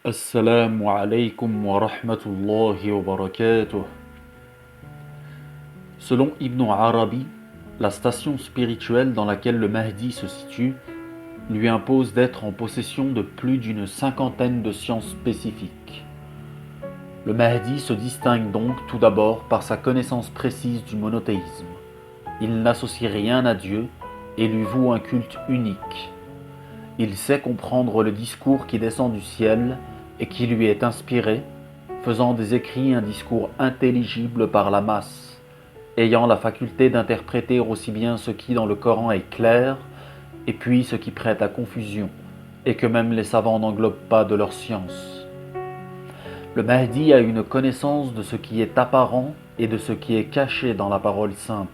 Assalamu alaikum wa rahmatullahi wa barakatuh. Selon Ibn Arabi, la station spirituelle dans laquelle le Mahdi se situe lui impose d'être en possession de plus d'une cinquantaine de sciences spécifiques. Le Mahdi se distingue donc tout d'abord par sa connaissance précise du monothéisme. Il n'associe rien à Dieu et lui voue un culte unique. Il sait comprendre le discours qui descend du ciel et qui lui est inspiré, faisant des écrits un discours intelligible par la masse, ayant la faculté d'interpréter aussi bien ce qui dans le Coran est clair, et puis ce qui prête à confusion, et que même les savants n'englobent pas de leur science. Le Mahdi a une connaissance de ce qui est apparent et de ce qui est caché dans la parole sainte.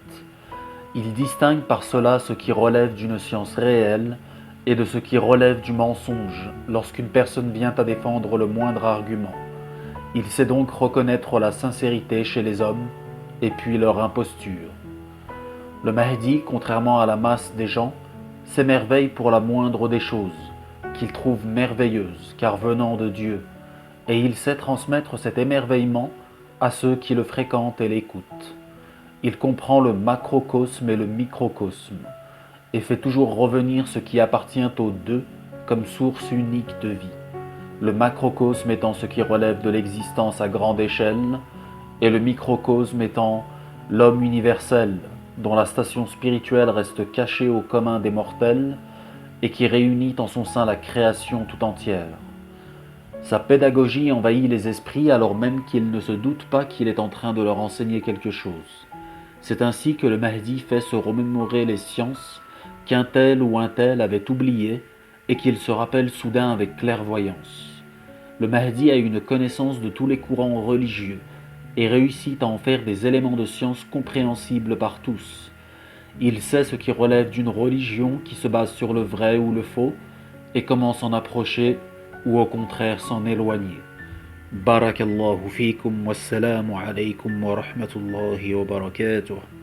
Il distingue par cela ce qui relève d'une science réelle et de ce qui relève du mensonge lorsqu'une personne vient à défendre le moindre argument. Il sait donc reconnaître la sincérité chez les hommes et puis leur imposture. Le Mahdi, contrairement à la masse des gens, s'émerveille pour la moindre des choses, qu'il trouve merveilleuse car venant de Dieu, et il sait transmettre cet émerveillement à ceux qui le fréquentent et l'écoutent. Il comprend le macrocosme et le microcosme, et fait toujours revenir ce qui appartient aux deux comme source unique de vie, le macrocosme étant ce qui relève de l'existence à grande échelle, et le microcosme étant l'homme universel, dont la station spirituelle reste cachée au commun des mortels, et qui réunit en son sein la création tout entière. Sa pédagogie envahit les esprits alors même qu'ils ne se doutent pas qu'il est en train de leur enseigner quelque chose. C'est ainsi que le Mahdi fait se remémorer les sciences qu'un tel ou un tel avait oubliées et qu'il se rappelle soudain avec clairvoyance. Le Mahdi a une connaissance de tous les courants religieux et réussit à en faire des éléments de science compréhensibles par tous. Il sait ce qui relève d'une religion qui se base sur le vrai ou le faux et comment s'en approcher ou au contraire s'en éloigner. Barakallahu fikum wassalamu alaykum wa rahmatullahi wa barakatuh.